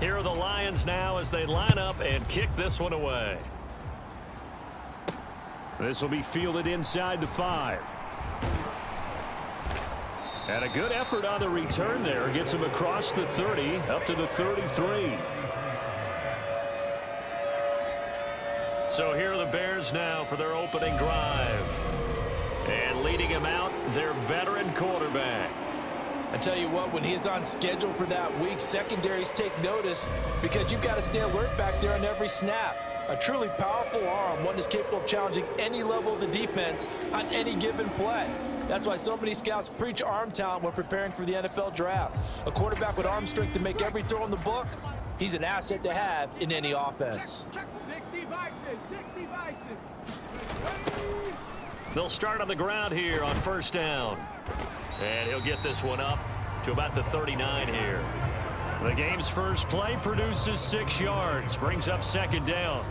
Here are the Lions now as they line up and kick this one away. This will be fielded inside the 5. And a good effort on the return there. Gets him across the 30, up to the 33. So here are the Bears now for their opening drive. And leading him out, their veteran quarterback. I tell you what, when he is on schedule for that week, secondaries take notice because you've got to stay alert back there on every snap. A truly powerful arm, one that's capable of challenging any level of the defense on any given play. That's why so many scouts preach arm talent when preparing for the NFL draft. A quarterback with arm strength to make every throw in the book, he's an asset to have in any offense. They'll start on the ground here on first down. And he'll get this one up to about the 39 here. The game's first play produces 6 yards, brings up second down.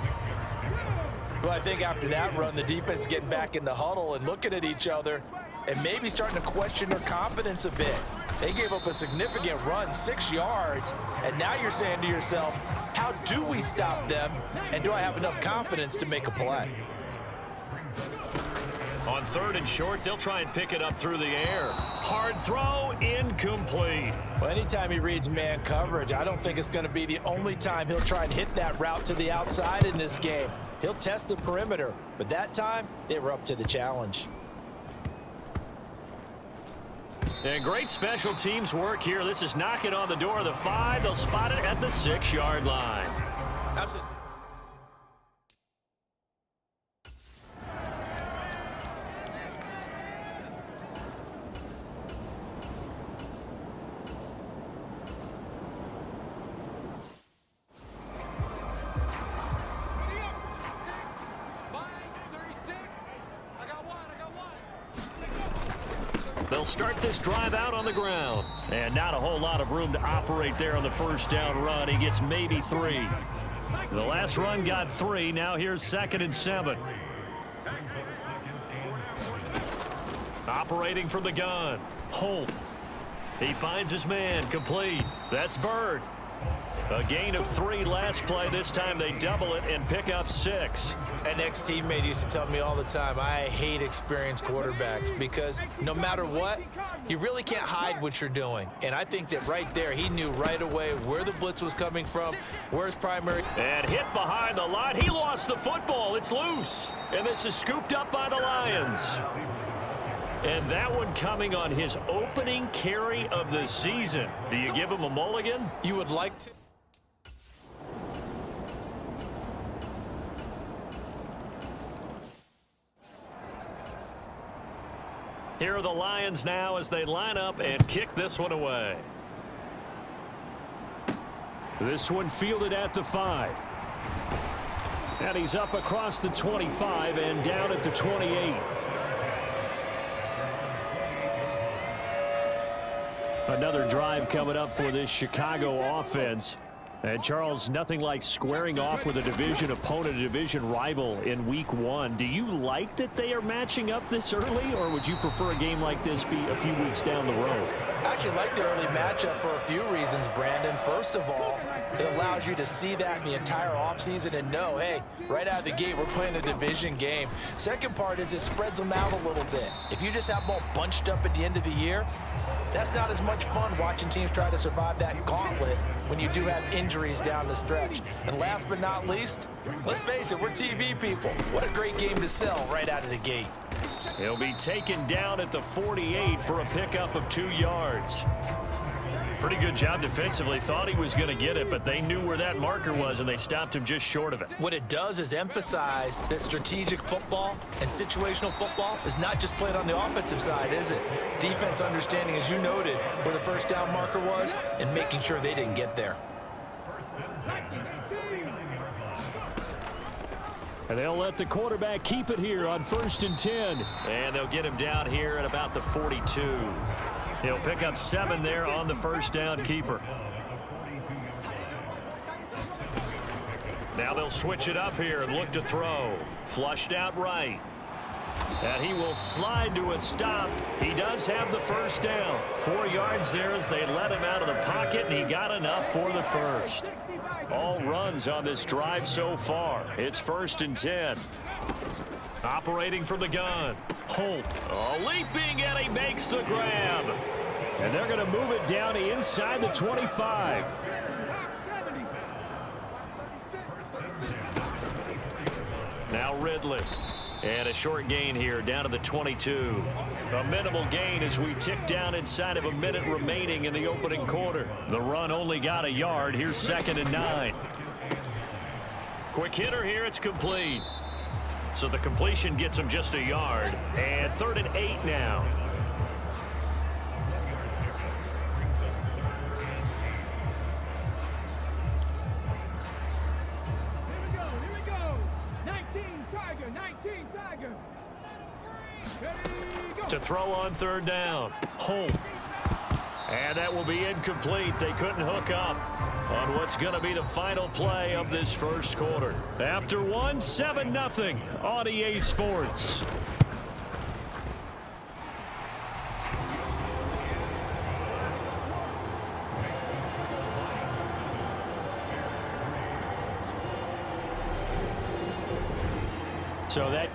Well, I think after that run, the defense is getting back in the huddle and looking at each other and maybe starting to question their confidence a bit. They gave up a significant run, 6 yards, and now you're saying to yourself, how do we stop them, and do I have enough confidence to make a play? On 3rd and short, they'll try and pick it up through the air. Hard throw, incomplete. Well, anytime he reads man coverage, I don't think it's going to be the only time he'll try and hit that route to the outside in this game. He'll test the perimeter, but that time, they were up to the challenge. And great special teams work here. This is knocking on the door of the 5. They'll spot it at the 6-yard line. Absolutely. They'll start this drive out on the ground. And not a whole lot of room to operate there on the first down run. He gets maybe 3. The last run got 3. Now here's 2nd and 7. Operating from the gun. Holt. He finds his man. Complete. That's Bird. A gain of 3 last play. This time they double it and pick up 6. An ex-teammate used to tell me all the time, I hate experienced quarterbacks because no matter what, you really can't hide what you're doing. And I think that right there, he knew right away where the blitz was coming from, where his primary. And hit behind the line. He lost the football. It's loose. And this is scooped up by the Lions. And that one coming on his opening carry of the season. Do you give him a mulligan? You would like to. Here are the Lions now as they line up and kick this one away. This one fielded at the 5. And he's up across the 25 and down at the 28. Another drive coming up for this Chicago offense. And, Charles, nothing like squaring off with a division opponent, a division rival in Week 1. Do you like that they are matching up this early, or would you prefer a game like this be a few weeks down the road? I actually like the early matchup for a few reasons, Brandon. First of all, it allows you to see that in the entire offseason and know, hey, right out of the gate, we're playing a division game. Second part is it spreads them out a little bit. If you just have them all bunched up at the end of the year, that's not as much fun watching teams try to survive that gauntlet when you do have injuries down the stretch. And last but not least, let's face it, we're TV people. What a great game to sell right out of the gate. He'll be taken down at the 48 for a pickup of 2 yards. Pretty good job defensively. Thought he was going to get it, but they knew where that marker was, and they stopped him just short of it. What it does is emphasize that strategic football and situational football is not just played on the offensive side, is it? Defense understanding, as you noted, where the first down marker was and making sure they didn't get there. And they'll let the quarterback keep it here on 1st and 10. And they'll get him down here at about the 42. He'll pick up 7 there on the first down keeper. Now they'll switch it up here and look to throw. Flushed out right. And he will slide to a stop. He does have the first down. 4 yards there as they let him out of the pocket, and he got enough for the first. All runs on this drive so far. It's 1st and 10. Operating from the gun. Holt leaping, and he makes the grab. And they're going to move it down inside the 25. Now Ridley. And a short gain here down to the 22. A minimal gain as we tick down inside of a minute remaining in the opening quarter. The run only got a yard. Here's 2nd and 9. Quick hitter here. It's complete. So the completion gets him just a yard. And 3rd and 8 now. To throw on 3rd down. Holt. And that will be incomplete. They couldn't hook up on what's going to be the final play of this first quarter. After 1, 7-0 on EA Sports. So that...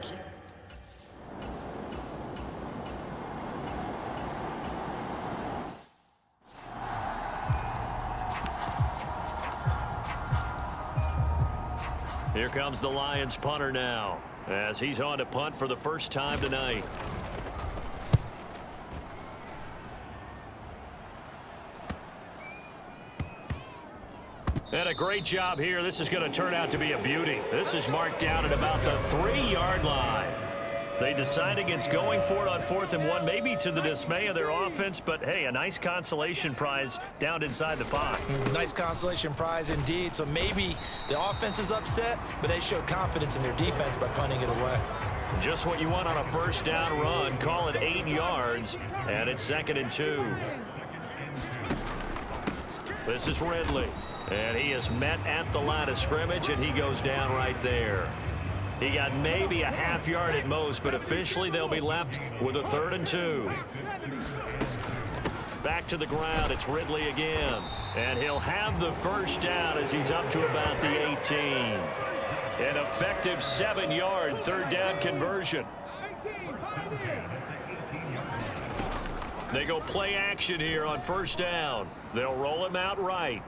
Here comes the Lions punter now as he's on to punt for the first time tonight. And a great job here. This is going to turn out to be a beauty. This is marked down at about the 3-yard line. They decide against going for it on 4th and 1, maybe to the dismay of their offense, but hey, a nice consolation prize down inside the 5. Nice consolation prize indeed. So maybe the offense is upset, but they showed confidence in their defense by punting it away. Just what you want on a first down run. Call it 8 yards, and it's 2nd and 2. This is Ridley, and he is met at the line of scrimmage, and he goes down right there. He got maybe a half yard at most, but officially they'll be left with a 3rd and 2. Back to the ground. It's Ridley again. And he'll have the first down as he's up to about the 18. An effective 7-yard 3rd down conversion. They go play action here on 1st down. They'll roll him out right.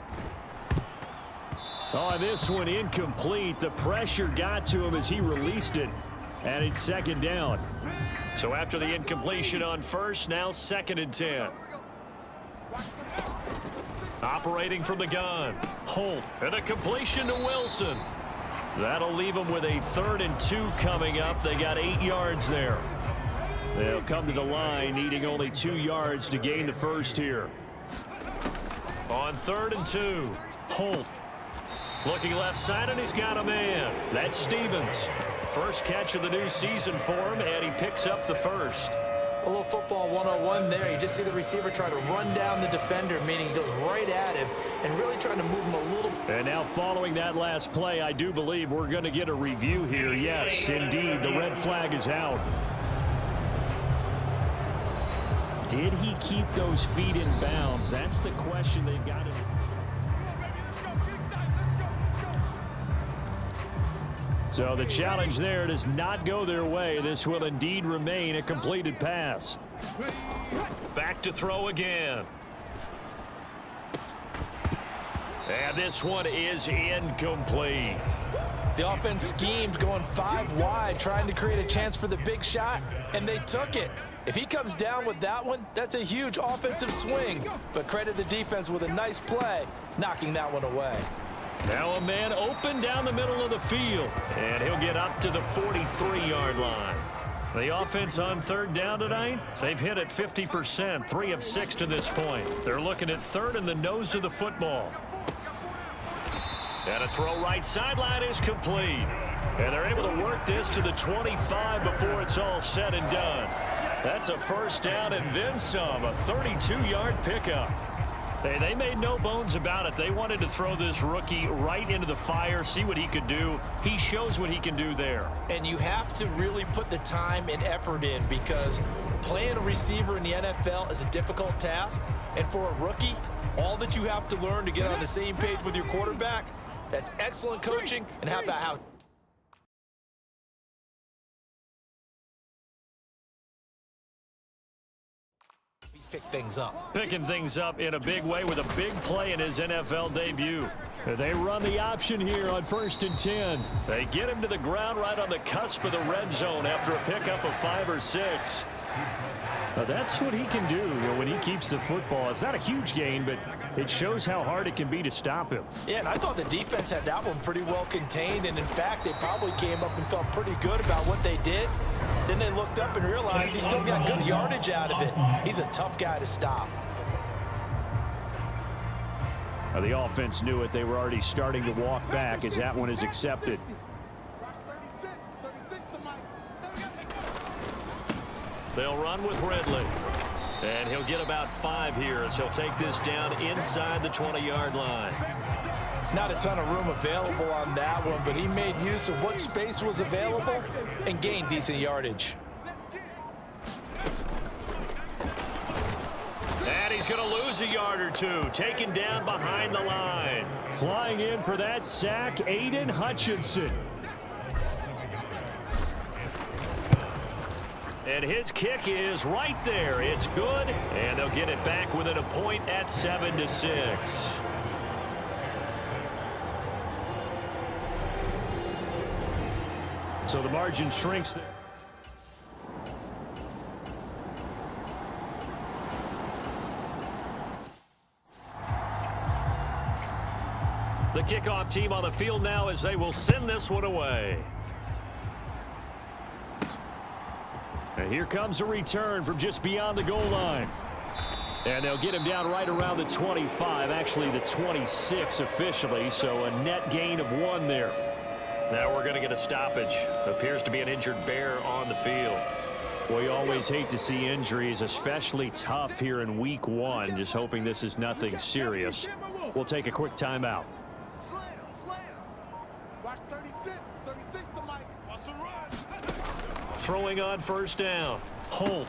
Oh, this one incomplete. The pressure got to him as he released it, and it's 2nd down. So after the incompletion on 1st, now 2nd and 10. Operating from the gun. Holt, and a completion to Wilson. That'll leave them with a 3rd and 2 coming up. They got 8 yards there. They'll come to the line, needing only 2 yards to gain the first here. On 3rd and 2, Holt. Looking left side, and he's got a man. That's Stevens. First catch of the new season for him, and he picks up the first. A little football 101 there. You just see the receiver try to run down the defender, meaning he goes right at him and really trying to move him a little. And now following that last play, I do believe we're going to get a review here. Yes, indeed, the red flag is out. Did he keep those feet in bounds? That's the question they've got to. So the challenge there does not go their way. This will indeed remain a completed pass. Back to throw again. And this one is incomplete. The offense schemed going 5 wide, trying to create a chance for the big shot, and they took it. If he comes down with that one, that's a huge offensive swing. But credit the defense with a nice play, knocking that one away. Now a man open down the middle of the field, and he'll get up to the 43-yard line. The offense on 3rd down tonight, they've hit it 50%, 3 of 6 to this point. They're looking at 3rd in the nose of the football. And a throw right sideline is complete. And they're able to work this to the 25 before it's all said and done. That's a first down and then some, a 32-yard pickup. Hey, they made no bones about it. They wanted to throw this rookie right into the fire, see what he could do. He shows what he can do there. And you have to really put the time and effort in, because playing a receiver in the NFL is a difficult task. And for a rookie, all that you have to learn to get on the same page with your quarterback, that's excellent coaching. And how about how he's picked things up. Picking things up in a big way with a big play in his NFL debut. They run the option here on 1st and 10. They get him to the ground right on the cusp of the red zone after a pickup of 5 or 6. That's what he can do when he keeps the football. It's not a huge gain, but it shows how hard it can be to stop him. Yeah, and I thought the defense had that one pretty well contained, and in fact, they probably came up and felt pretty good about what they did. Then they looked up and realized he still got good yardage out of it. He's a tough guy to stop. The offense knew it. They were already starting to walk back as that one is accepted. They'll run with Ridley. And he'll get about 5 here as he'll take this down inside the 20-yard line. Not a ton of room available on that one, but he made use of what space was available and gained decent yardage. And he's going to lose a yard or 2, taken down behind the line. Flying in for that sack, Aiden Hutchinson. And his kick is right there. It's good, and they'll get it back within a point at 7-6. So the margin shrinks there. The kickoff team on the field now as they will send this one away. And here comes a return from just beyond the goal line. And they'll get him down right around the 25, actually the 26 officially, so a net gain of 1 there. Now we're going to get a stoppage. Appears to be an injured Bear on the field. Well, you always hate to see injuries, especially tough here in week 1. Just hoping this is nothing serious. We'll take a quick timeout. Watch 36 to Mike. Watch the run. Throwing on 1st down. Holt.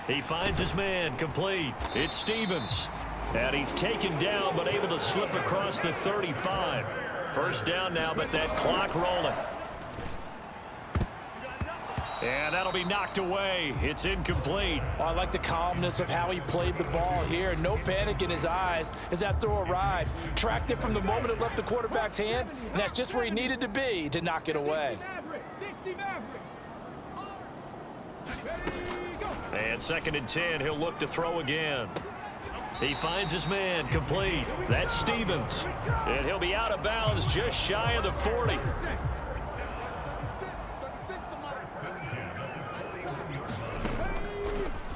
He finds his man. Complete. It's Stevens. And he's taken down but able to slip across the 35. 1st down now, but that clock rolling. And that'll be knocked away. It's incomplete. Oh, I like the calmness of how he played the ball here. No panic in his eyes as that throw arrived. Tracked it from the moment it left the quarterback's hand, and that's just where he needed to be to knock it away. And 2nd and 10, he'll look to throw again. He finds his man. Complete. That's Stevens. And he'll be out of bounds just shy of the 40.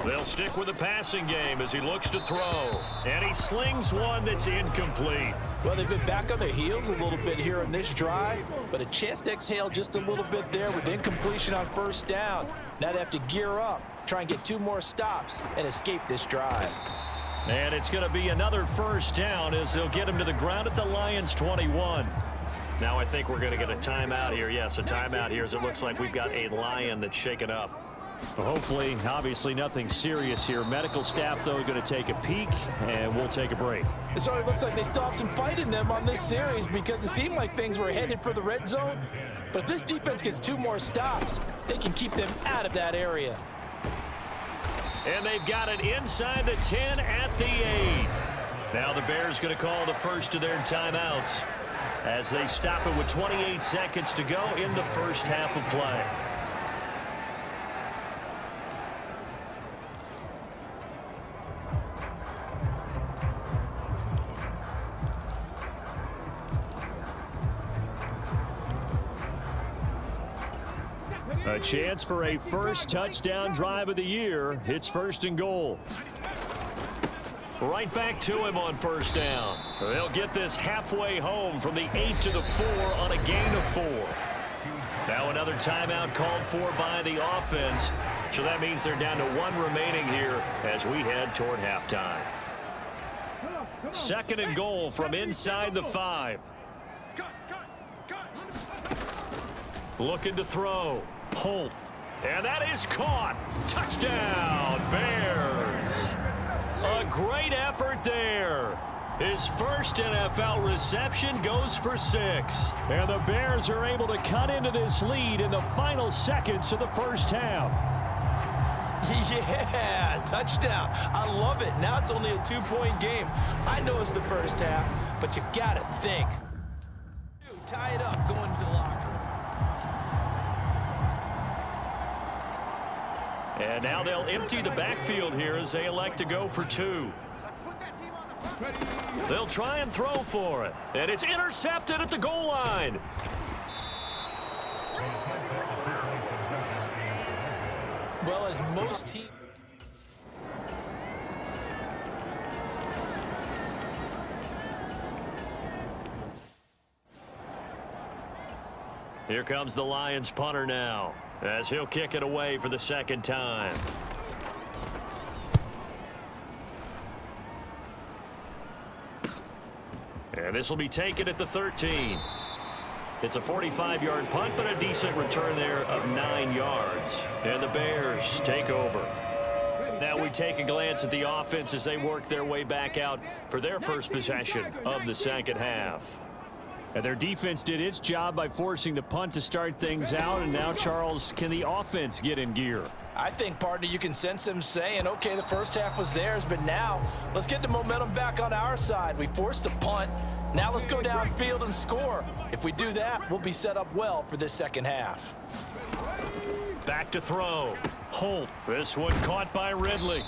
They'll stick with the passing game as he looks to throw. And he slings one that's incomplete. Well, they've been back on their heels a little bit here on this drive, but a chance to exhale just a little bit there with incompletion on 1st down. Now they have to gear up, try and get 2 more stops, and escape this drive. And it's going to be another 1st down as they'll get him to the ground at the Lions' 21. Now I think we're going to get a timeout here. Yes, a timeout here as it looks like we've got a Lion that's shaken up. Well, hopefully, obviously nothing serious here. Medical staff, though, going to take a peek, and we'll take a break. So it looks like they still have some fight in them on this series because it seemed like things were headed for the red zone. But if this defense gets 2 more stops, they can keep them out of that area. And they've got it inside the 10 at the 8. Now the Bears going to call the first of their timeouts as they stop it with 28 seconds to go in the 1st half of play. A chance for a first touchdown drive of the year. It's 1st and goal. Right back to him on 1st down. They'll get this halfway home from the 8 to the 4 on a gain of 4. Now another timeout called for by the offense. So that means they're down to 1 remaining here as we head toward halftime. Second and goal from inside the 5. Looking to throw. Holt. And that is caught. Touchdown, Bears. A great effort there. His first NFL reception goes for 6. And the Bears are able to cut into this lead in the final seconds of the first half. Yeah, touchdown. I love it. Now it's only a 2-point game. I know it's the first half, but you got to think. Tie it up, going to the locker. And now they'll empty the backfield here as they elect to go for 2. They'll try and throw for it. And it's intercepted at the goal line. Well, as most teams... Here comes the Lions punter now, as he'll kick it away for the second time. And this will be taken at the 13. It's a 45-yard punt, but a decent return there of 9 yards. And the Bears take over. Now we take a glance at the offense as they work their way back out for their first possession of the second half. And their defense did its job by forcing the punt to start things out. And now, Charles, can the offense get in gear? I think, partner, you can sense them saying, okay, the first half was theirs, but now let's get the momentum back on our side. We forced a punt. Now let's go downfield and score. If we do that, we'll be set up well for this second half. Back to throw. Holt. This one caught by Ridley.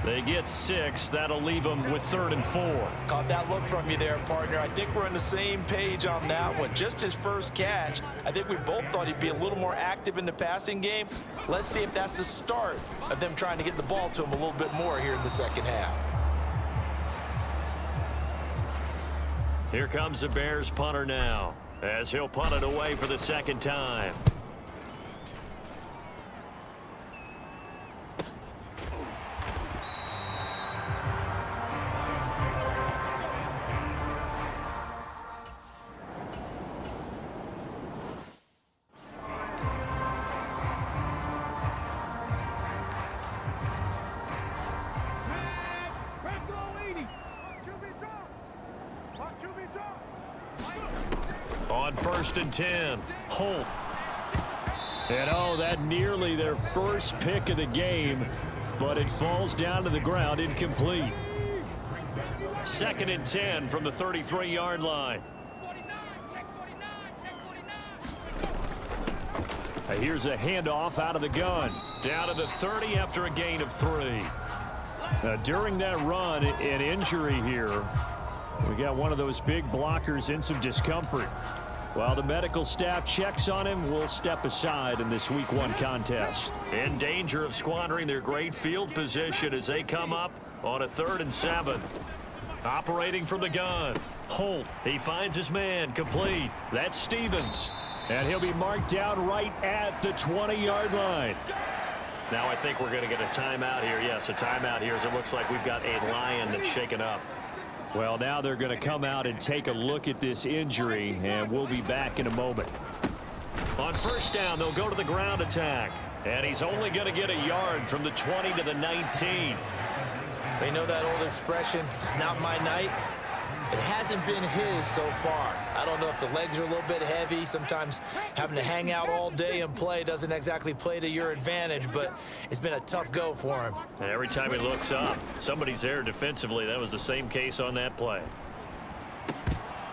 They get 6. That'll leave them with 3rd and 4. Caught that look from you there, partner. I think we're on the same page on that one. Just his first catch. I think we both thought he'd be a little more active in the passing game. Let's see if that's the start of them trying to get the ball to him a little bit more here in the second half. Here comes the Bears punter now, as he'll punt it away for the second time. On 1st and 10, Holt. And oh, that nearly their first pick of the game, but it falls down to the ground incomplete. 2nd and 10 from the 33-yard line. Here's a handoff out of the gun. Down to the 30 after a gain of 3. During that run, an injury here. We got one of those big blockers in some discomfort. While the medical staff checks on him, we'll step aside in this Week 1 contest. In danger of squandering their great field position as they come up on a 3rd and 7. Operating from the gun. Holt, he finds his man, complete. That's Stevens. And he'll be marked down right at the 20-yard line. Now I think we're going to get a timeout here. Yes, a timeout here as it looks like we've got a Lion that's shaken up. Well, now they're going to come out and take a look at this injury, and we'll be back in a moment. On 1st down, they'll go to the ground attack, and he's only going to get a yard from the 20 to the 19. You know that old expression, it's not my night? It hasn't been his so far. I don't know if the legs are a little bit heavy. Sometimes having to hang out all day and play doesn't exactly play to your advantage, but it's been a tough go for him. And every time he looks up, somebody's there defensively. That was the same case on that play.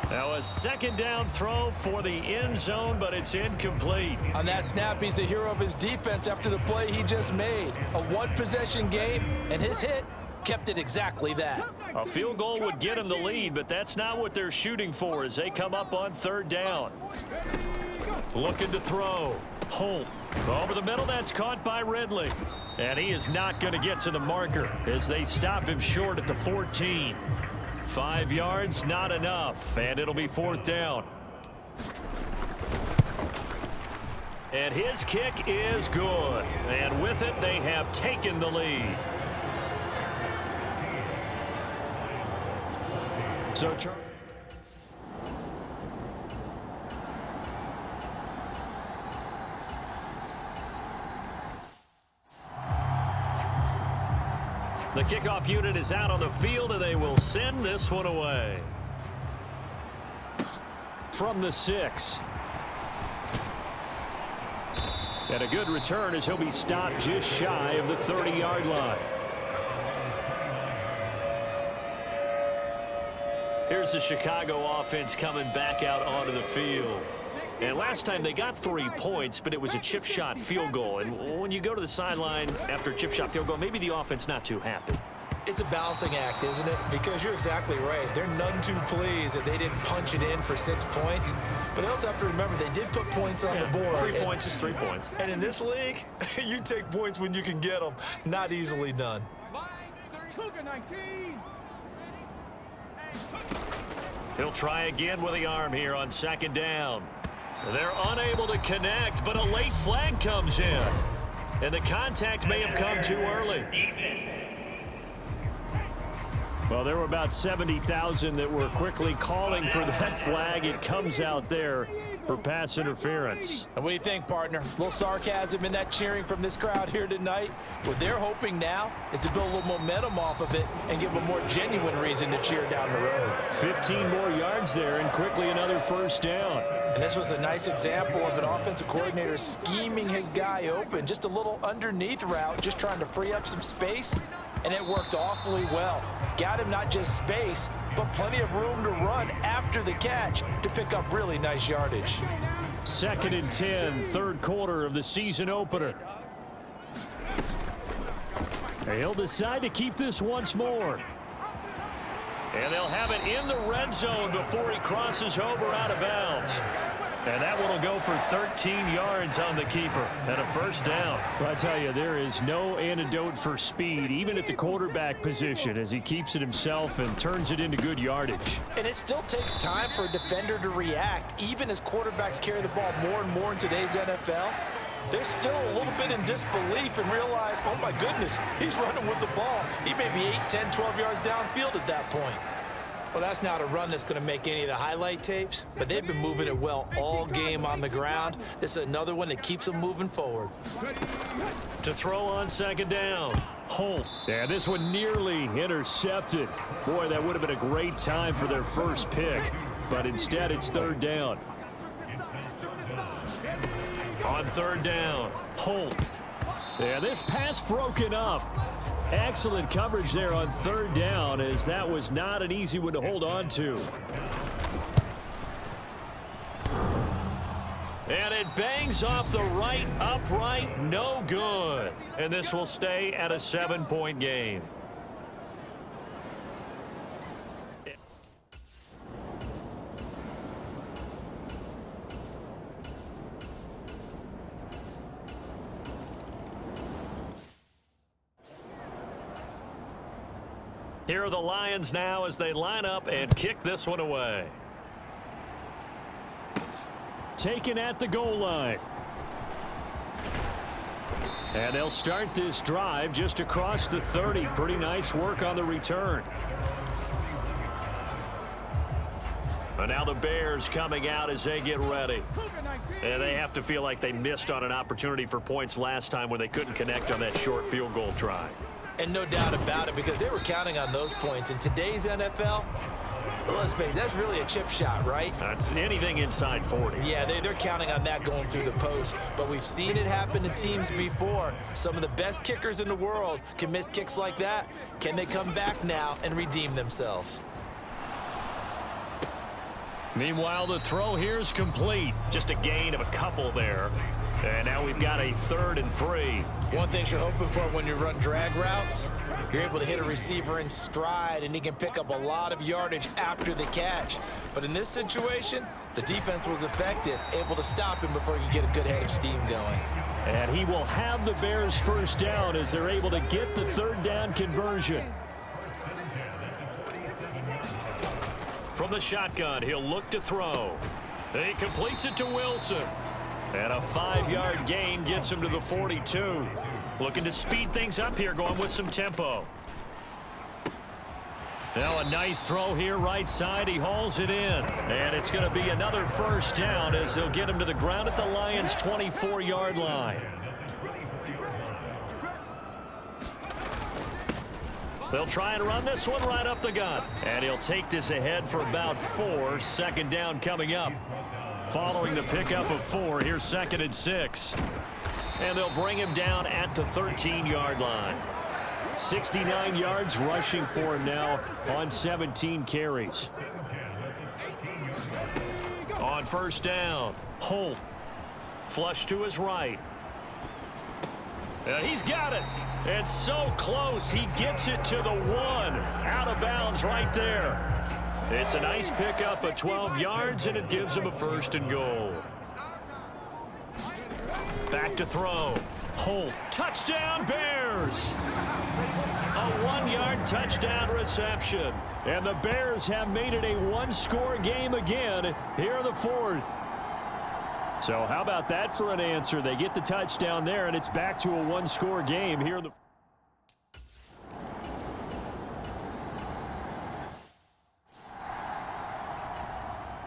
Now a 2nd down throw for the end zone, but it's incomplete. On that snap, he's the hero of his defense after the play he just made. A 1-possession game, and his hit kept it exactly that. A field goal would get him the lead, but that's not what they're shooting for as they come up on 3rd down. Looking to throw. Holt. Over the middle, that's caught by Ridley. And he is not going to get to the marker as they stop him short at the 14. 5 yards, not enough, and it'll be 4th down. And his kick is good. And with it, they have taken the lead. So the kickoff unit is out on the field, and they will send this one away. From the 6. And a good return as he'll be stopped just shy of the 30-yard line. Here's the Chicago offense coming back out onto the field. And last time they got 3 points, but it was a chip shot field goal. And when you go to the sideline after a chip shot field goal, maybe the offense not too happy. It's a balancing act, isn't it? Because you're exactly right. They're none too pleased that they didn't punch it in for 6 points. But they also have to remember they did put points on the board. 3 points is 3 points. And in this league, you take points when you can get them. Not easily done. He'll try again with the arm here on 2nd down. They're unable to connect, but a late flag comes in. And the contact may have come too early. Well, there were about 70,000 that were quickly calling for that flag. It comes out there for pass interference. And what do you think, partner? A little sarcasm in that cheering from this crowd here tonight. What they're hoping now is to build a little momentum off of it and give them a more genuine reason to cheer down the road. 15 more yards there and quickly another 1st down. And this was a nice example of an offensive coordinator scheming his guy open. Just a little underneath route, just trying to free up some space. And it worked awfully well. Got him not just space, but plenty of room to run after the catch to pick up really nice yardage. 2nd and 10, 3rd quarter of the season opener. And he'll decide to keep this once more. And they'll have it in the red zone before he crosses over out of bounds. And that one will go for 13 yards on the keeper and a 1st down. Well, I tell you, there is no antidote for speed, even at the quarterback position, as he keeps it himself and turns it into good yardage. And it still takes time for a defender to react, even as quarterbacks carry the ball more and more in today's NFL. They're still a little bit in disbelief and realize, oh my goodness, he's running with the ball. He may be 8, 10, 12 yards downfield at that point. Well, that's not a run that's going to make any of the highlight tapes, but they've been moving it well all game on the ground. This is another one that keeps them moving forward. To throw on 2nd down, Holt. Yeah, this one nearly intercepted. Boy, that would have been a great time for their first pick, but instead it's 3rd down. On 3rd down, Holt. Yeah, this pass broken up. Excellent coverage there on 3rd down, as that was not an easy one to hold on to. And it bangs off the right upright, no good. And this will stay at a 7-point game. Here are the Lions now as they line up and kick this one away. Taken at the goal line. And they'll start this drive just across the 30. Pretty nice work on the return. And now the Bears coming out as they get ready. And they have to feel like they missed on an opportunity for points last time when they couldn't connect on that short field goal try. And no doubt about it, because they were counting on those points. In today's NFL, let's face it, that's really a chip shot, right? That's anything inside 40. Yeah, they're counting on that going through the post. But we've seen it happen to teams before. Some of the best kickers in the world can miss kicks like that. Can they come back now and redeem themselves? Meanwhile, the throw here is complete. Just a gain of a couple there. And now we've got a 3rd and 3. One thing you're hoping for when you run drag routes, you're able to hit a receiver in stride, and he can pick up a lot of yardage after the catch. But in this situation, the defense was effective, able to stop him before he could get a good head of steam going. And he will have the Bears 1st down as they're able to get the 3rd down conversion. From the shotgun, he'll look to throw. He completes it to Wilson. And a 5-yard gain gets him to the 42. Looking to speed things up here, going with some tempo. Now a nice throw here right side. He hauls it in. And it's going to be another first down as they'll get him to the ground at the Lions' 24-yard line. They'll try and run this one right up the gut. And he'll take this ahead for about 4. Second down coming up. Following the pickup of 4, here's 2nd and 6. And they'll bring him down at the 13-yard line. 69 yards rushing for him now on 17 carries. On first down, Holt. Flush to his right. He's got it. It's so close. He gets it to the 1. Out of bounds right there. It's a nice pickup of 12 yards, and it gives him a 1st and goal. Back to throw. Holt. Touchdown, Bears. A 1-yard touchdown reception. And the Bears have made it a 1-score game again here in the 4th. So how about that for an answer? They get the touchdown there, and it's back to a 1-score game here in the.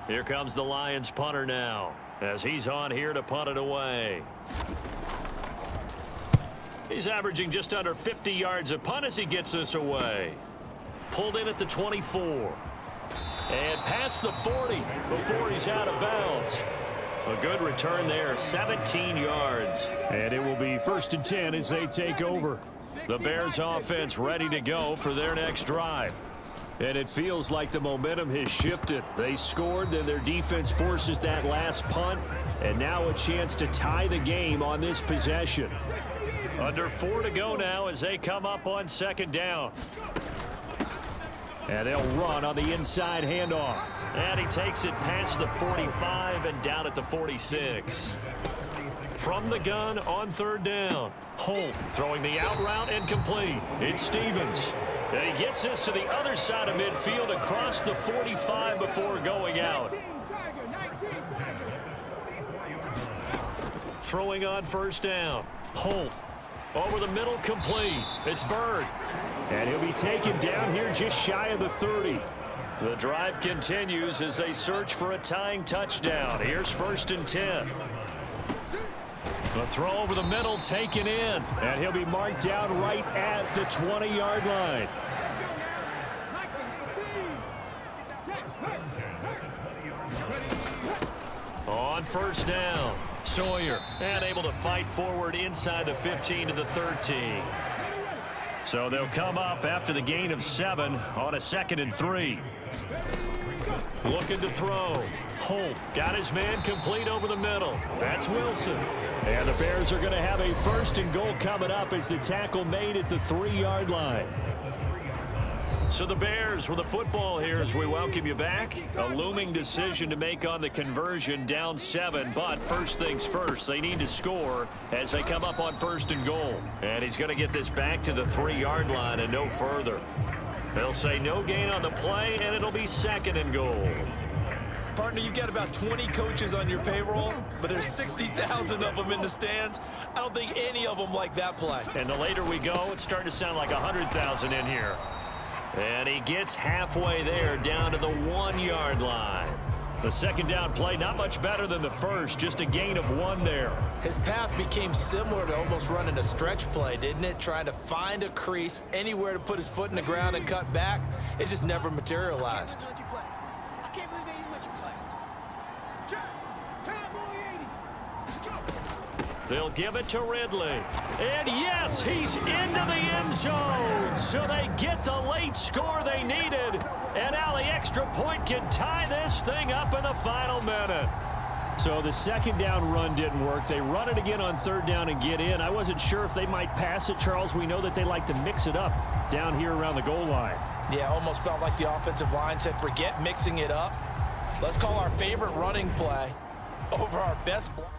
Here comes the Lions punter now as he's on here to punt it away. He's averaging just under 50 yards a punt as he gets this away. Pulled in at the 24. And past the 40 before he's out of bounds. A good return there, 17 yards. And it will be 1st and 10 as they take over. The Bears offense ready to go for their next drive. And it feels like the momentum has shifted. They scored, then their defense forces that last punt. And now a chance to tie the game on this possession. Under 4 to go now as they come up on 2nd down. And they'll run on the inside handoff. And he takes it past the 45 and down at the 46. From the gun on 3rd down. Holt throwing the out route and complete. It's Stevens. And he gets this to the other side of midfield across the 45 before going out. Throwing on 1st down. Holt. Over the middle, complete. It's Bird. And he'll be taken down here just shy of the 30. The drive continues as they search for a tying touchdown. Here's 1st and 10. The throw over the middle taken in. And he'll be marked down right at the 20-yard line. On 1st down. Sawyer, and able to fight forward inside the 15 to the 13. So they'll come up after the gain of 7 on a 2nd and 3. Looking to throw. Holt got his man complete over the middle. That's Wilson. And the Bears are going to have a 1st and goal coming up as the tackle made at the 3-yard line. So the Bears with the football here as we welcome you back. A looming decision to make on the conversion, down 7. But first things first, they need to score as they come up on 1st and goal. And he's going to get this back to the 3-yard line and no further. They'll say no gain on the play, and it'll be 2nd and goal. Partner, you got about 20 coaches on your payroll, but there's 60,000 of them in the stands. I don't think any of them like that play. And the later we go, it's starting to sound like 100,000 in here. And he gets halfway there down to the 1-yard line. The 2nd down play, not much better than the first, just a gain of 1 there. His path became similar to almost running a stretch play, didn't it? Trying to find a crease, anywhere to put his foot in the ground and cut back. It just never materialized. I can't believe they even let you play. They'll give it to Ridley. And yes, he's into the end zone. So they get the late score they needed. And now the extra point can tie this thing up in the final minute. So the 2nd down run didn't work. They run it again on 3rd down and get in. I wasn't sure if they might pass it, Charles. We know that they like to mix it up down here around the goal line. Yeah, almost felt like the offensive line said, forget mixing it up. Let's call our favorite running play over our best block.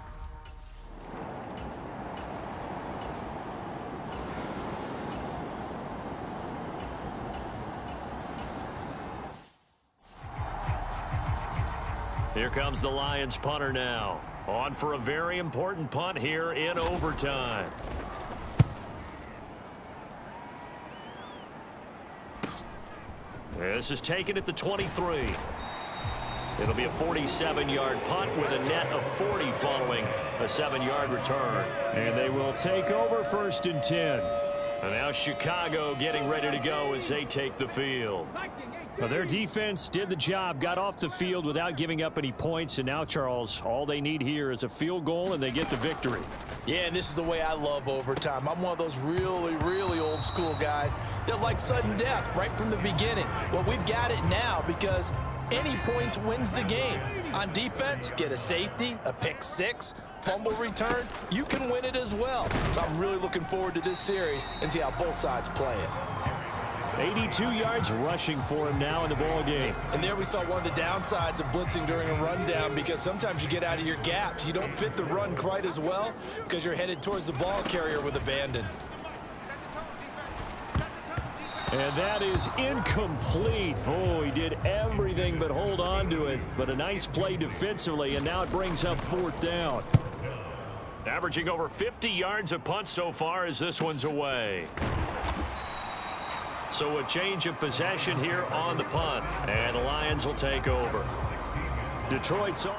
Here comes the Lions punter now. On for a very important punt here in overtime. This is taken at the 23. It'll be a 47-yard punt with a net of 40 following a 7-yard return. And they will take over 1st and 10. And now Chicago getting ready to go as they take the field. Well, their defense did the job, got off the field without giving up any points. And now, Charles, all they need here is a field goal, and they get the victory. Yeah, and this is the way I love overtime. I'm one of those really, really old school guys that like sudden death right from the beginning. Well, we've got it now because any points wins the game. On defense, get a safety, a pick six, fumble return, you can win it as well. So I'm really looking forward to this series and see how both sides play it. 82 yards rushing for him now in the ball game. And there we saw one of the downsides of blitzing during a rundown, because sometimes you get out of your gaps. You don't fit the run quite as well because you're headed towards the ball carrier with abandon. And that is incomplete. Oh, he did everything but hold on to it. But a nice play defensively, and now it brings up 4th down. Averaging over 50 yards a punt so far as this one's away. So a change of possession here on the punt, and the Lions will take over. Detroit's on.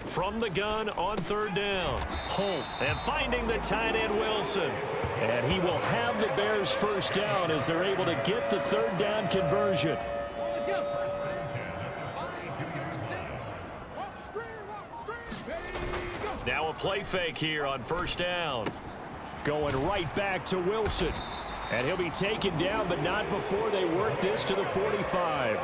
From the gun on 3rd down. Holt, and finding the tight end Wilson. And he will have the Bears 1st down as they're able to get the 3rd down conversion. Now a play fake here on 1st down. Going right back to Wilson. And he'll be taken down, but not before they work this to the 45.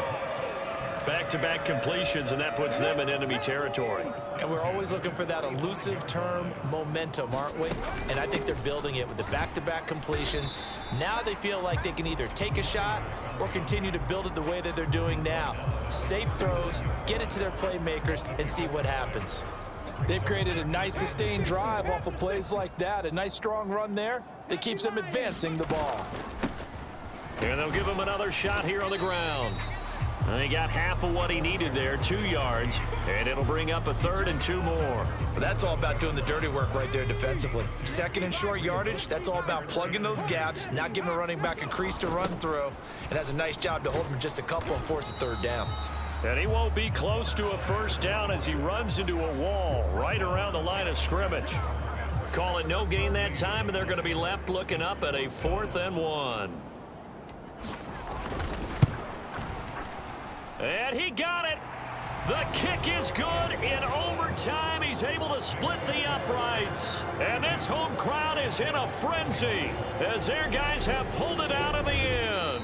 Back-to-back completions, and that puts them in enemy territory. And we're always looking for that elusive term momentum, aren't we? And I think they're building it with the back-to-back completions. Now they feel like they can either take a shot or continue to build it the way that they're doing now. Safe throws, get it to their playmakers, and see what happens. They've created a nice sustained drive off of plays like that. A nice strong run there that keeps them advancing the ball. And they'll give him another shot here on the ground. And he got half of what he needed there, 2 yards, and it'll bring up a 3rd and 2 more. Well, that's all about doing the dirty work right there defensively. 2nd and short yardage, that's all about plugging those gaps, not giving a running back a crease to run through, and has a nice job to hold him just a couple and force a 3rd down. And he won't be close to a 1st down as he runs into a wall right around the line of scrimmage. Call it no gain that time, and they're going to be left looking up at a 4th and 1. And he got it. The kick is good in overtime. He's able to split the uprights. And this home crowd is in a frenzy as their guys have pulled it out in the end.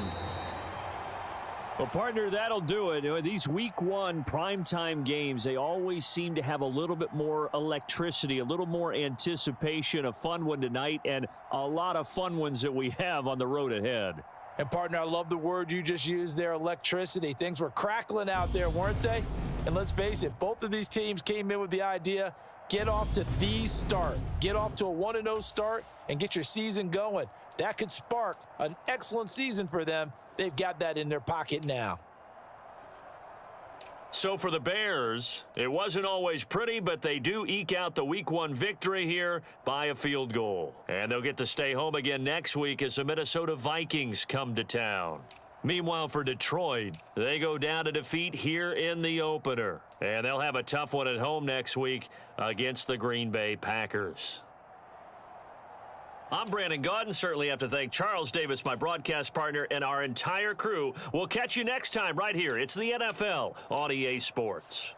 Well, partner, that'll do it. These week 1 primetime games, they always seem to have a little bit more electricity, a little more anticipation. A fun one tonight, and a lot of fun ones that we have on the road ahead. And, partner, I love the word you just used there, electricity. Things were crackling out there, weren't they? And let's face it, both of these teams came in with the idea, get off to the start. Get off to a 1-0 start and get your season going. That could spark an excellent season for them. They've got that in their pocket now. So for the Bears, it wasn't always pretty, but they do eke out the week 1 victory here by a field goal. And they'll get to stay home again next week as the Minnesota Vikings come to town. Meanwhile, for Detroit, they go down to defeat here in the opener. And they'll have a tough one at home next week against the Green Bay Packers. I'm Brandon Gaudin. Certainly have to thank Charles Davis, my broadcast partner, and our entire crew. We'll catch you next time right here. It's the NFL on EA Sports.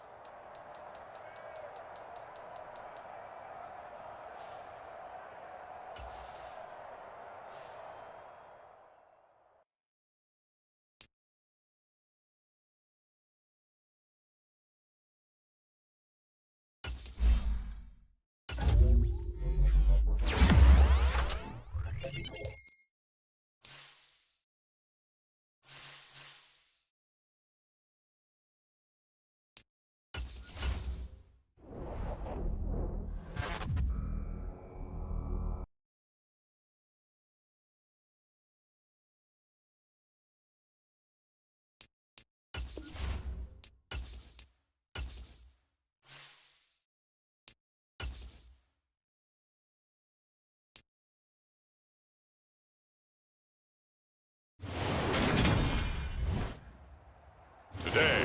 stay.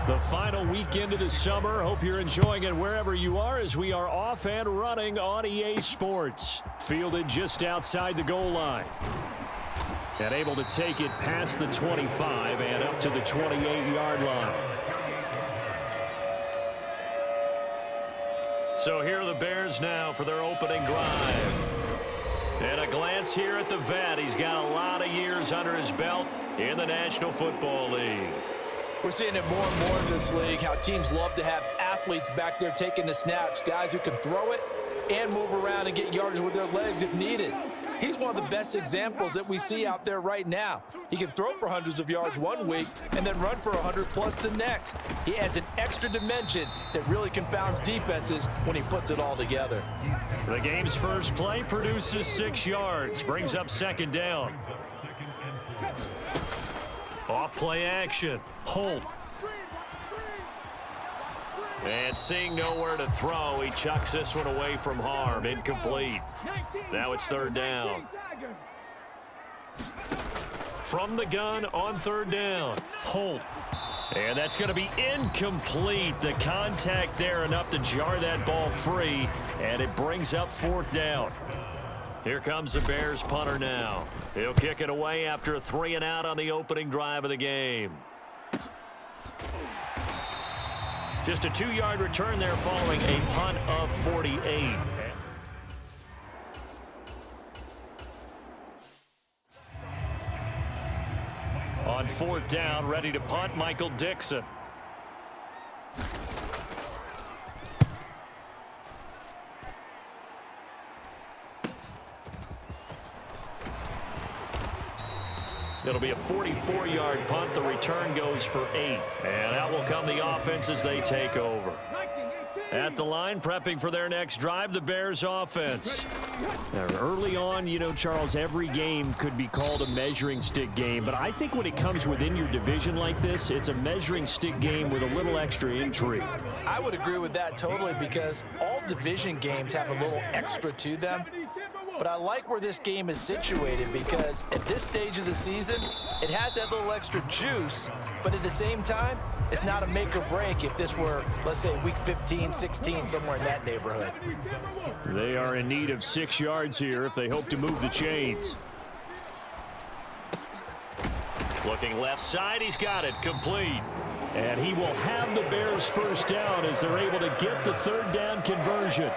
The final weekend of the summer. Hope you're enjoying it wherever you are as we are off and running on EA Sports. Fielded just outside the goal line. And able to take it past the 25 and up to the 28-yard line. So here are the Bears now for their opening drive. And a glance here at the vet. He's got a lot of years under his belt in the National Football League. We're seeing it more and more in this league, how teams love to have athletes back there taking the snaps, guys who can throw it and move around and get yardage with their legs if needed. He's one of the best examples that we see out there right now. He can throw for hundreds of yards one week and then run for 100+ the next. He adds an extra dimension that really confounds defenses when he puts it all together. The game's first play produces 6 yards, brings up second down. Off play action. Holt. And seeing nowhere to throw, he chucks this one away from harm. Incomplete. Now it's third down. From the gun on third down. Holt. And that's going to be incomplete. The contact there enough to jar that ball free. And it brings up fourth down. Here comes the Bears punter now. He'll kick it away after a 3-and-out on the opening drive of the game. Just a 2-yard return there following a punt of 48. On fourth down, ready to punt, Michael Dixon. It'll be a 44-yard punt. The return goes for 8. And out will come the offense as they take over. At the line, prepping for their next drive, the Bears offense. Now, early on, you know, Charles, every game could be called a measuring stick game. But I think when it comes within your division like this, it's a measuring stick game with a little extra intrigue. I would agree with that totally because all division games have a little extra to them. But I like where this game is situated because at this stage of the season, it has that little extra juice, but at the same time, it's not a make or break if this were, let's say, week 15, 16, somewhere in that neighborhood. They are in need of 6 yards here if they hope to move the chains. Looking left side, he's got it, complete. And he will have the Bears first down as they're able to get the third down conversion.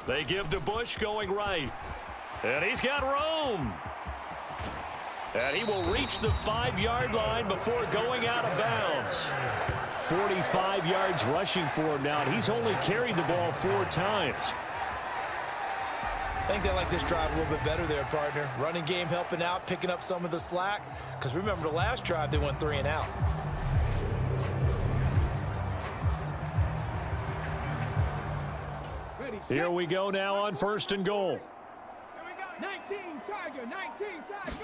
They give to Bush going right. And he's got room. And he will reach the 5-yard line before going out of bounds. 45 yards rushing for him now. And he's only carried the ball 4 times. I think they like this drive a little bit better there, partner. Running game helping out, picking up some of the slack. Because remember the last drive, they went 3-and-out. Here we go now on first and goal. 19 Tiger, 19 Tiger.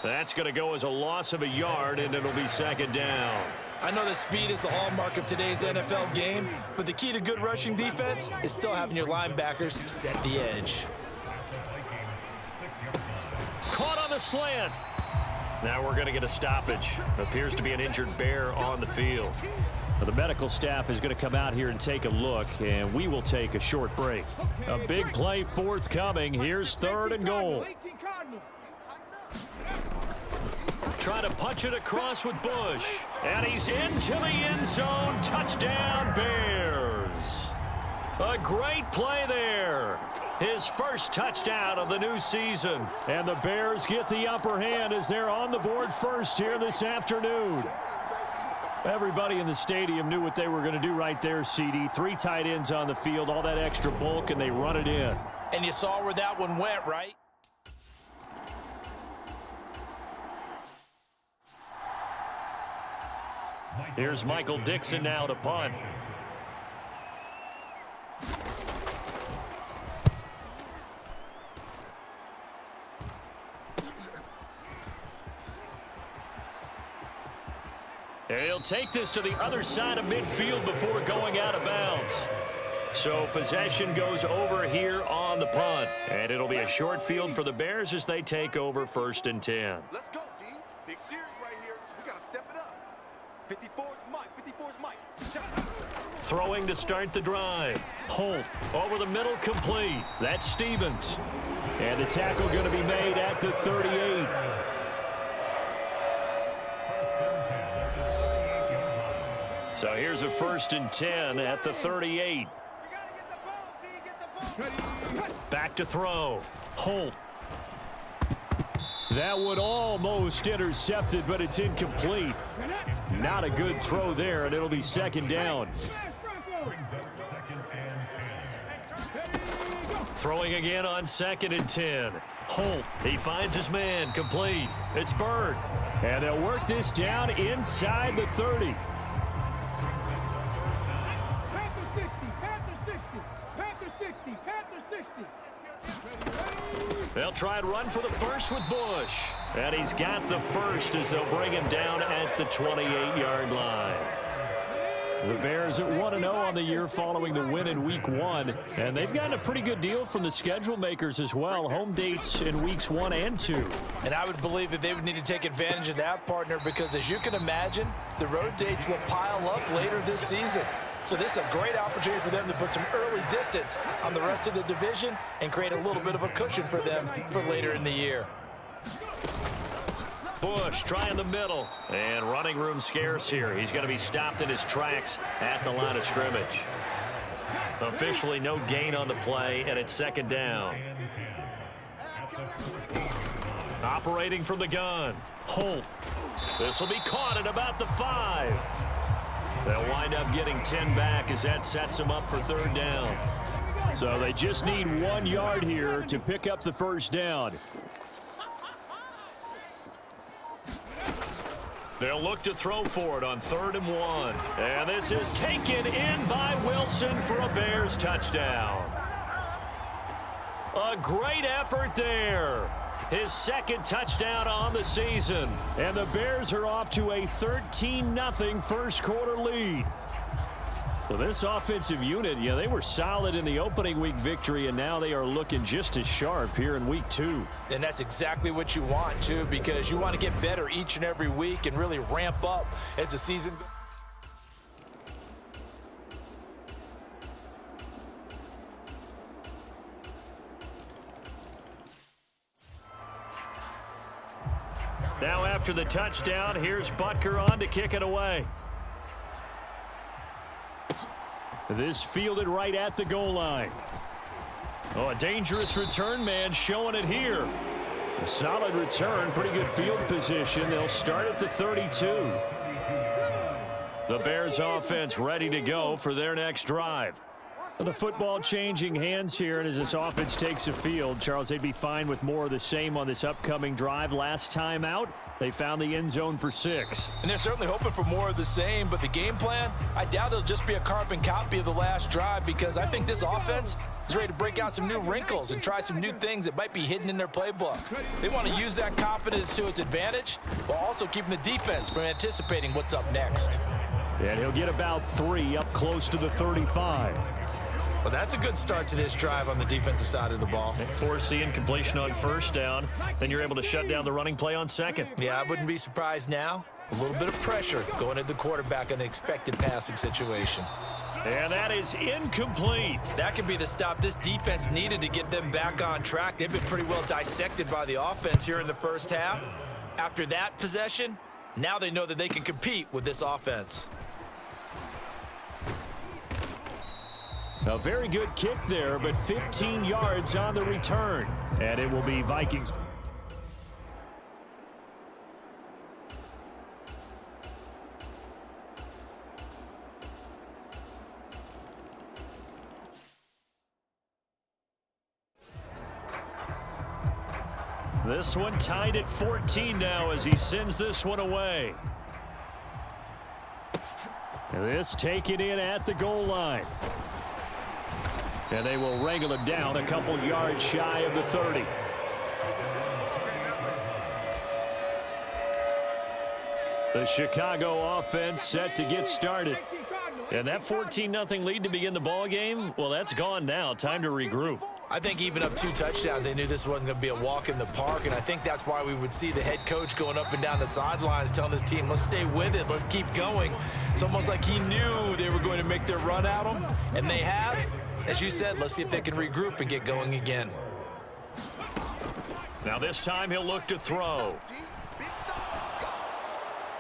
That's going to go as a loss of a yard, and it'll be second down. I know that speed is the hallmark of today's NFL game, but the key to good rushing defense is still having your linebackers set the edge. Caught on the slant. Now we're going to get a stoppage. Appears to be an injured Bear on the field. Well, the medical staff is going to come out here and take a look, and we will take a short break. A big play forthcoming. Here's third and goal. Trying to punch it across with Bush. And he's into the end zone. Touchdown, Bears. A great play there. His first touchdown of the new season. And the Bears get the upper hand as they're on the board first here this afternoon. Everybody in the stadium knew what they were going to do right there, CD. 3 tight ends on the field, all that extra bulk, and they run it in. And you saw where that one went, right? Here's Michael Dixon now to punt. He'll take this to the other side of midfield before going out of bounds. So possession goes over here on the punt. And it'll be a short field for the Bears as they take over 1st and 10. Let's go, D. Big series right here, so we got to step it up. 54's Mike. 54's Mike. Throwing to start the drive. Holt over the middle, complete. That's Stevens. And the tackle going to be made at the 38. So here's a 1st and 10 at the 38. Back to throw. Holt. That one almost intercepted, but it's incomplete. Not a good throw there, and it'll be 2nd down. Throwing again on 2nd and 10. Holt, he finds his man, complete. It's Bird. And they'll work this down inside the 30. They'll try and run for the first with Bush. And he's got the first as they'll bring him down at the 28-yard line. The Bears at 1-0 on the year following the win in Week 1. And they've gotten a pretty good deal from the schedule makers as well. Home dates in Weeks 1 and 2. And I would believe that they would need to take advantage of that, partner, because as you can imagine, the road dates will pile up later this season. So this is a great opportunity for them to put some early distance on the rest of the division and create a little bit of a cushion for them for later in the year. Bush trying the middle, and running room scarce here. He's going to be stopped in his tracks at the line of scrimmage. Officially no gain on the play, and it's 2nd down. Operating from the gun, Holt. This will be caught at about the 5. They'll wind up getting 10 back as that sets them up for 3rd down. So they just need 1 yard here to pick up the 1st down. They'll look to throw for it on 3rd and 1. And this is taken in by Wilson for a Bears touchdown. A great effort there. His 2nd touchdown on the season. And the Bears are off to a 13-0 first quarter lead. So this offensive unit, they were solid in the opening week victory, and now they are looking just as sharp here in Week 2. And that's exactly what you want, too, because you want to get better each and every week and really ramp up as the season goes. Now after the touchdown, here's Butker on to kick it away. This fielded right at the goal line. Oh, a dangerous return man showing it here. A solid return, pretty good field position. They'll start at the 32. The Bears offense ready to go for their next drive. The football changing hands here, and as this offense takes the field, Charles, they'd be fine with more of the same on this upcoming drive. Last time out, they found the end zone for 6. And they're certainly hoping for more of the same, but the game plan, I doubt it'll just be a carbon copy of the last drive, because I think this offense is ready to break out some new wrinkles and try some new things that might be hidden in their playbook. They want to use that confidence to its advantage while also keeping the defense from anticipating what's up next. And he'll get about 3 up close to the 35. Well, that's a good start to this drive on the defensive side of the ball. Force the incompletion on 1st down. Then you're able to shut down the running play on 2nd. Yeah, I wouldn't be surprised now. A little bit of pressure going at the quarterback in an expected passing situation. And that is incomplete. That could be the stop this defense needed to get them back on track. They've been pretty well dissected by the offense here in the first half. After that possession, now they know that they can compete with this offense. A very good kick there, but 15 yards on the return. And it will be Vikings. This one tied at 14 now as he sends this one away. This taken in at the goal line. And they will wrangle him down a couple yards shy of the 30. The Chicago offense set to get started. And that 14-0 lead to begin the ball game, well, that's gone now. Time to regroup. I think even up 2 touchdowns, they knew this wasn't going to be a walk in the park, and I think that's why we would see the head coach going up and down the sidelines telling his team, let's stay with it, let's keep going. It's almost like he knew they were going to make their run at him, and they have. As you said, let's see if they can regroup and get going again. Now this time he'll look to throw.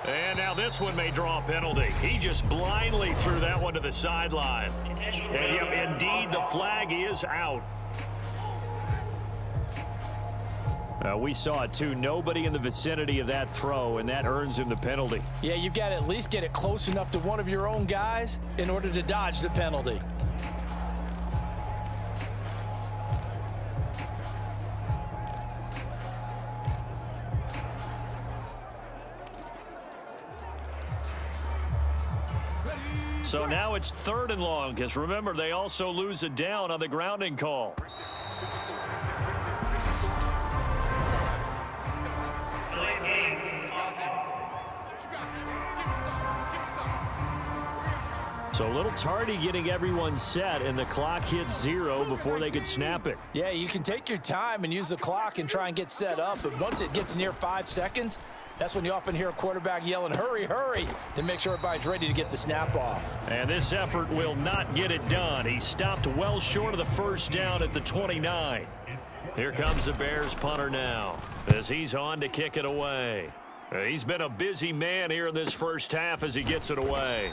And now this one may draw a penalty. He just blindly threw that one to the sideline. And indeed, the flag is out. We saw it, too. Nobody in the vicinity of that throw, and that earns him the penalty. Yeah, you've got to at least get it close enough to one of your own guys in order to dodge the penalty. So now it's 3rd and long, because remember, they also lose a down on the grounding call. So a little tardy getting everyone set, and the clock hits 0 before they could snap it. Yeah, you can take your time and use the clock and try and get set up, but once it gets near 5 seconds, that's when you often hear a quarterback yelling, hurry, hurry, to make sure everybody's ready to get the snap off. And this effort will not get it done. He stopped well short of the first down at the 29. Here comes the Bears punter now, as he's on to kick it away. He's been a busy man here in this first half as he gets it away.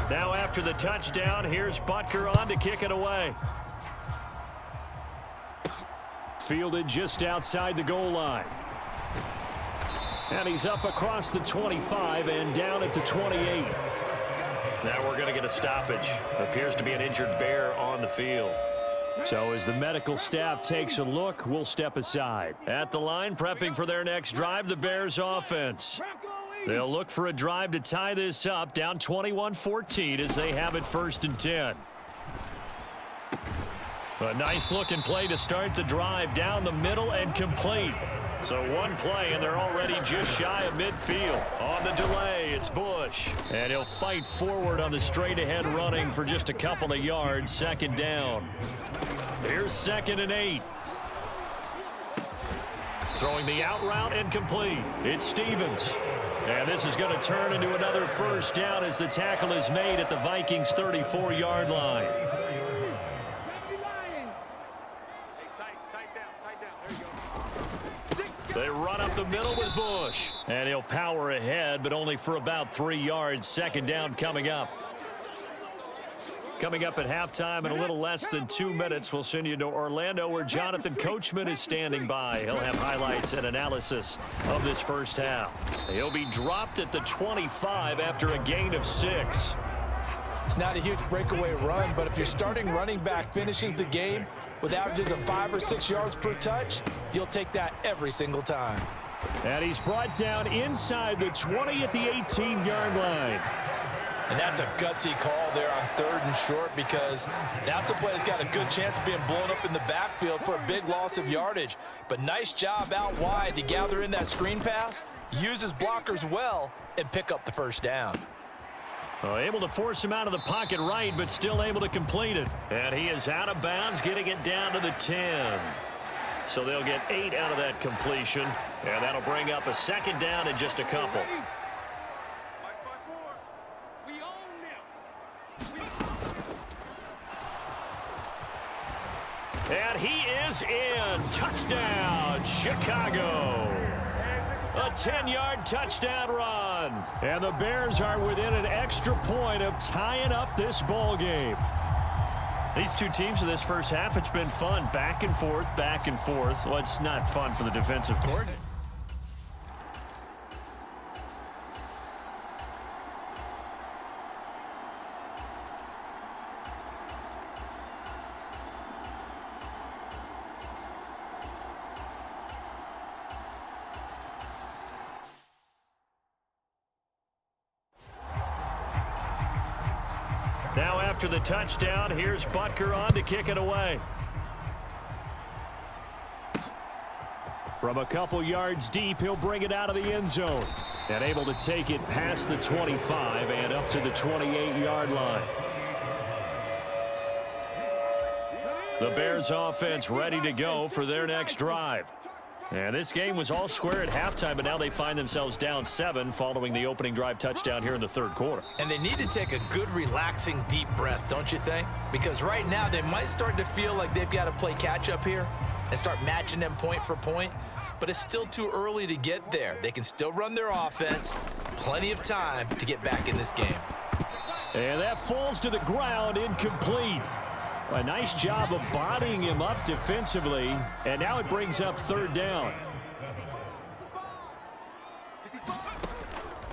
Now after the touchdown, here's Butker on to kick it away. Fielded just outside the goal line. And he's up across the 25 and down at the 28. Now we're going to get a stoppage. Appears to be an injured Bear on the field. So as the medical staff takes a look, we'll step aside. At the line, prepping for their next drive, the Bears offense. They'll look for a drive to tie this up, down 21-14 as they have it 1st and 10. A nice-looking play to start the drive down the middle and complete. So one play, and they're already just shy of midfield. On the delay, it's Bush. And he'll fight forward on the straight-ahead running for just a couple of yards, 2nd down. Here's 2nd and 8. Throwing the out route and complete. It's Stevens. And this is going to turn into another 1st down as the tackle is made at the Vikings' 34-yard line. They run up the middle with Bush. And he'll power ahead, but only for about 3 yards. 2nd down coming up. Coming up at halftime in a little less than 2 minutes, we'll send you to Orlando where Jonathan Coachman is standing by. He'll have highlights and analysis of this first half. He'll be dropped at the 25 after a gain of 6. It's not a huge breakaway run, but if your starting running back finishes the game with averages of 5 or 6 yards per touch, you'll take that every single time. And he's brought down inside the 20 at the 18-yard line. And that's a gutsy call there on 3rd and short, because that's a play that's got a good chance of being blown up in the backfield for a big loss of yardage. But nice job out wide to gather in that screen pass, use his blockers well, and pick up the 1st down. Able to force him out of the pocket right, but still able to complete it. And he is out of bounds, getting it down to the 10. So they'll get 8 out of that completion, and that'll bring up a 2nd down in just a couple. And he is in. Touchdown, Chicago. A 10-yard touchdown run. And the Bears are within an extra point of tying up this ball game. These two teams in this first half, it's been fun. Back and forth, back and forth. Well, it's not fun for the defensive coordinator. after the touchdown. Here's Butker on to kick it away. From a couple yards deep, he'll bring it out of the end zone. And able to take it past the 25 and up to the 28-yard line. The Bears offense ready to go for their next drive. And this game was all square at halftime, but now they find themselves down 7 following the opening drive touchdown here in the third quarter. And they need to take a good, relaxing, deep breath, don't you think? Because right now they might start to feel like they've got to play catch-up here and start matching them point for point. But it's still too early to get there. They can still run their offense. Plenty of time to get back in this game. And that falls to the ground, incomplete. A nice job of bodying him up defensively, and now it brings up third down.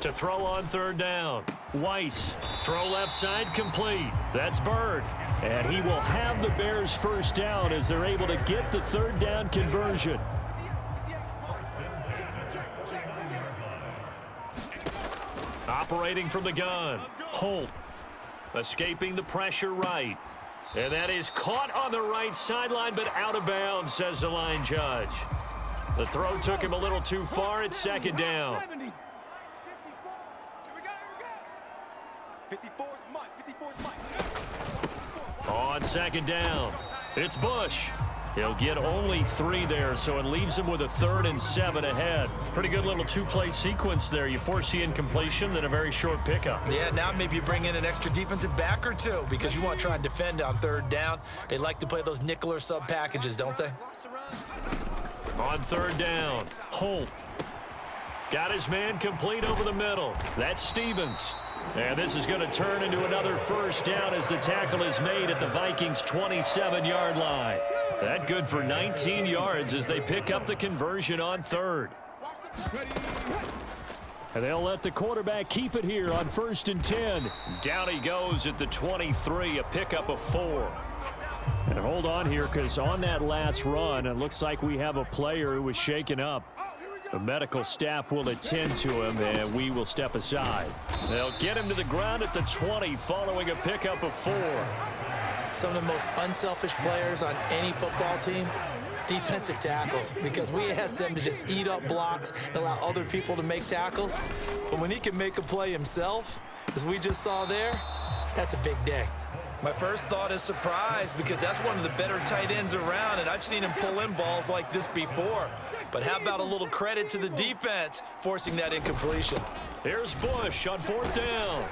To throw on third down, Weiss, throw left side, complete. That's Bird, and he will have the Bears first down as they're able to get the third down conversion. Operating from the gun, Holt, escaping the pressure right. And that is caught on the right sideline, but out of bounds, says the line judge. The throw took him a little too far. It's second down. 54's Mike. 54's Mike. On second down, it's Bush. He'll get only 3 there, so it leaves him with a 3rd and 7 ahead. Pretty good little 2-play sequence there. You force the incompletion, then a very short pickup. Yeah, now maybe you bring in an extra defensive back or 2 because you want to try and defend on third down. They like to play those nickel or sub packages, don't they? On third down, Holt. Got his man complete over the middle. That's Stevens. And this is going to turn into another first down as the tackle is made at the Vikings' 27-yard line. That good for 19 yards as they pick up the conversion on third. And they'll let the quarterback keep it here on 1st and 10. Down he goes at the 23, a pickup of 4. And hold on here, because on that last run, it looks like we have a player who was shaken up. The medical staff will attend to him, and we will step aside. They'll get him to the ground at the 20 following a pickup of 4. Some of the most unselfish players on any football team, defensive tackles, because we ask them to just eat up blocks and allow other people to make tackles. But when he can make a play himself, as we just saw there, that's a big day. My first thought is surprise, because that's one of the better tight ends around, and I've seen him pull in balls like this before. But how about a little credit to the defense forcing that incompletion? Here's Bush on 4th down.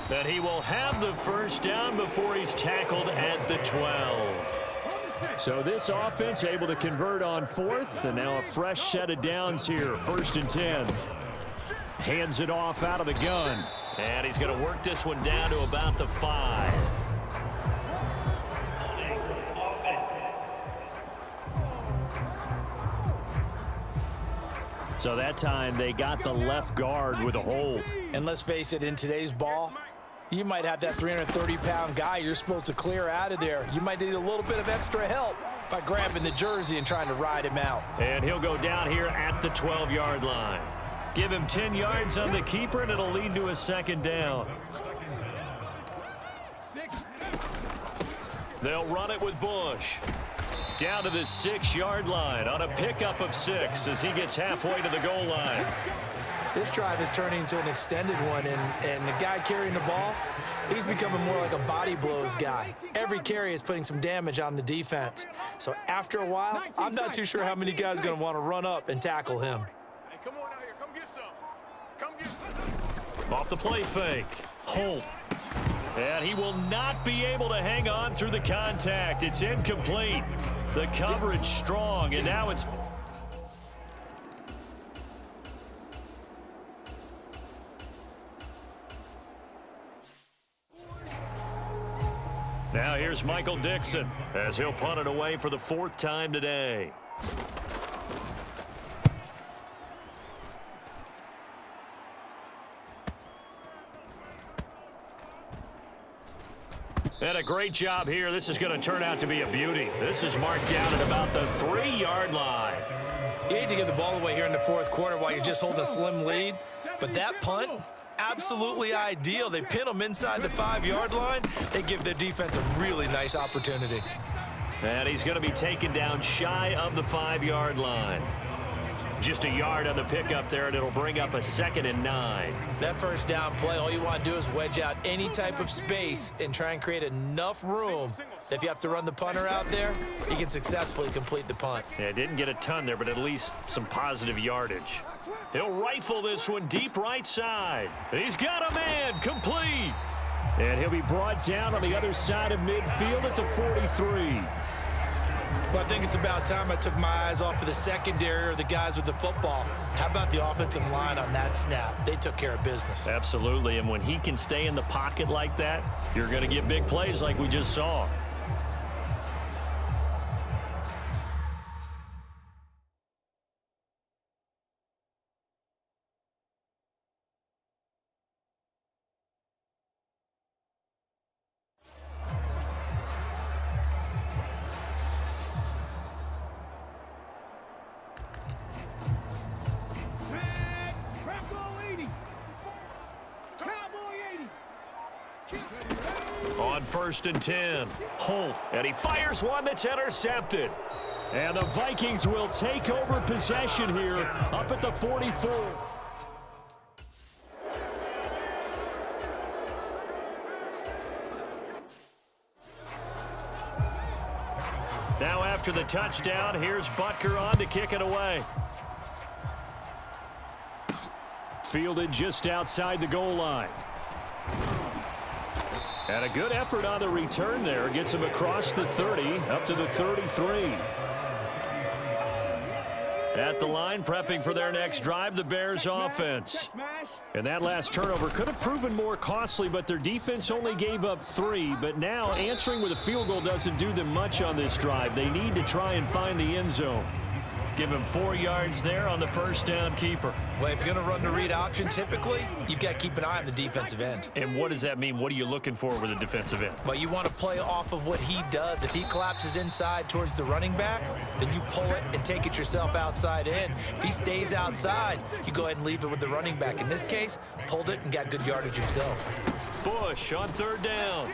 That he will have the first down before he's tackled at the 12. So this offense able to convert on 4th, and now a fresh set of downs here. 1st and 10. Hands it off out of the gun. And he's going to work this one down to about the 5. So that time they got the left guard with a hold. And let's face it, in today's ball, you might have that 330-pound guy you're supposed to clear out of there. You might need a little bit of extra help by grabbing the jersey and trying to ride him out. And he'll go down here at the 12-yard line. Give him 10 yards on the keeper, and it'll lead to a second down. They'll run it with Bush. Down to the 6-yard line on a pickup of 6 as he gets halfway to the goal line. This drive is turning into an extended one, and the guy carrying the ball, he's becoming more like a body blows guy. Every carry is putting some damage on the defense. So after a while, I'm not too sure how many guys are going to want to run up and tackle him. Hey, come on out here. Come get some. Come get some. Off the play fake, Holt. And he will not be able to hang on through the contact. It's incomplete. The coverage strong, and now it's... Now here's Michael Dixon as he'll punt it away for the 4th time today. And a great job here. This is going to turn out to be a beauty. This is marked down at about the 3-yard line. You hate to give the ball away here in the 4th quarter while you're just holding a slim lead, but that punt, absolutely ideal. They pin them inside the 5-yard line. They give their defense a really nice opportunity. And he's going to be taken down shy of the 5-yard line. Just a yard on the pickup there, and it'll bring up a 2nd and 9. That first down play, all you want to do is wedge out any type of space and try and create enough room. If you have to run the punter out there, he can successfully complete the punt. Yeah, didn't get a ton there, but at least some positive yardage. He'll rifle this one deep right side. He's got a man, complete. And he'll be brought down on the other side of midfield at the 43. But I think it's about time I took my eyes off of the secondary or the guys with the football. How about the offensive line on that snap? They took care of business. Absolutely, and when he can stay in the pocket like that, you're going to get big plays like we just saw. On 1st and 10, Holt, and he fires one that's intercepted. And the Vikings will take over possession here up at the 44. Now after the touchdown, here's Butker on to kick it away. Fielded just outside the goal line. And a good effort on the return there. Gets him across the 30, up to the 33. At the line, prepping for their next drive, the Bears offense. And that last turnover could have proven more costly, but their defense only gave up 3. But now answering with a field goal doesn't do them much on this drive. They need to try and find the end zone. Give him 4 yards there on the first down keeper. Well, if you're going to run the read option, typically, you've got to keep an eye on the defensive end. And what does that mean? What are you looking for with a defensive end? Well, you want to play off of what he does. If he collapses inside towards the running back, then you pull it and take it yourself outside in. If he stays outside, you go ahead and leave it with the running back. In this case, pulled it and got good yardage himself. Bush on 3rd down.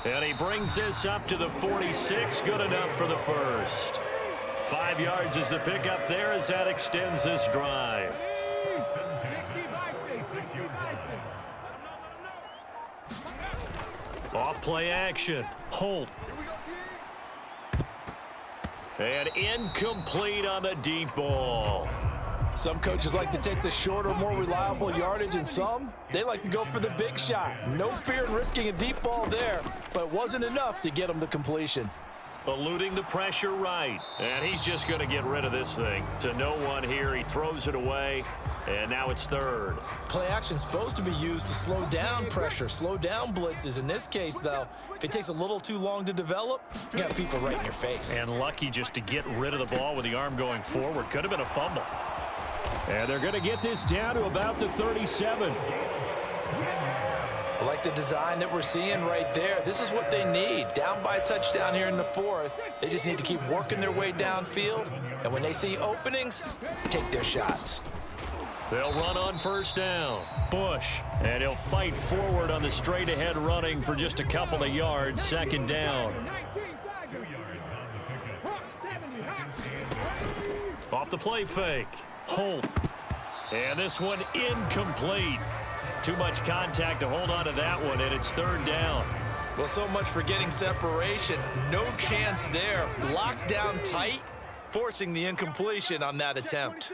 And he brings this up to the 46. Good enough for the first. 5 yards is the pickup there as that extends this drive. Off play action. Holt. And incomplete on the deep ball. Some coaches like to take the shorter, more reliable yardage, and some, they like to go for the big shot. No fear in risking a deep ball there, but it wasn't enough to get him the completion. Eluding the pressure right. And he's just going to get rid of this thing. To no one here. He throws it away. And now it's 3rd. Play action's supposed to be used to slow down pressure, slow down blitzes. In this case, though, if it takes a little too long to develop, you got people right in your face. And lucky just to get rid of the ball with the arm going forward. Could have been a fumble. And they're going to get this down to about the 37. I like the design that we're seeing right there. This is what they need. Down by a touchdown here in the 4th. They just need to keep working their way downfield. And when they see openings, take their shots. They'll run on 1st down. Bush. And he'll fight forward on the straight ahead running for just a couple of yards. 2nd down. Off the play fake. Holt. And this one incomplete. Too much contact to hold on to that one, and it's 3rd down. Well, so much for getting separation. No chance there. Locked down tight, forcing the incompletion on that attempt.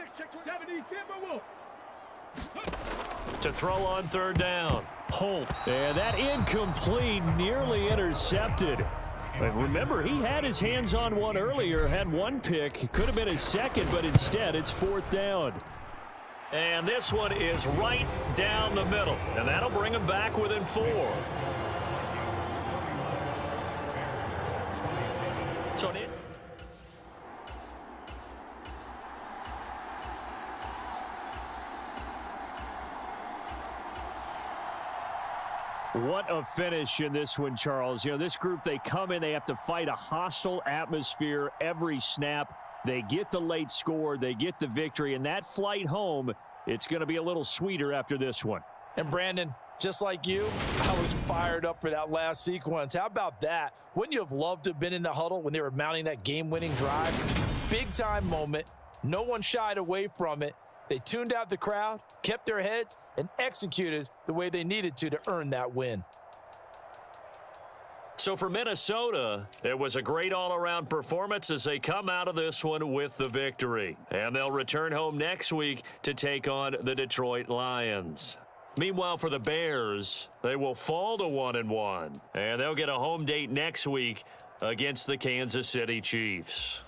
To throw on 3rd down. Holt. And that incomplete, nearly intercepted. But remember, he had his hands on one earlier, had one pick. Could have been his second, but instead it's 4th down. And this one is right down the middle. And that'll bring him back within 4. So what a finish in this one, Charles. You know, this group, they come in, they have to fight a hostile atmosphere every snap. They get the late score, they get the victory, and that flight home It's going to be a little sweeter after this one. And Brandon, just like you, I was fired up for that last sequence. How about that? Wouldn't you have loved to have been in the huddle when they were mounting that game-winning drive? Big-time moment. No one shied away from it. They tuned out the crowd, kept their heads, and executed the way they needed to earn that win. So for Minnesota, it was a great all-around performance as they come out of this one with the victory. And they'll return home next week to take on the Detroit Lions. Meanwhile, for the Bears, they will fall to 1-1, and they'll get a home date next week against the Kansas City Chiefs.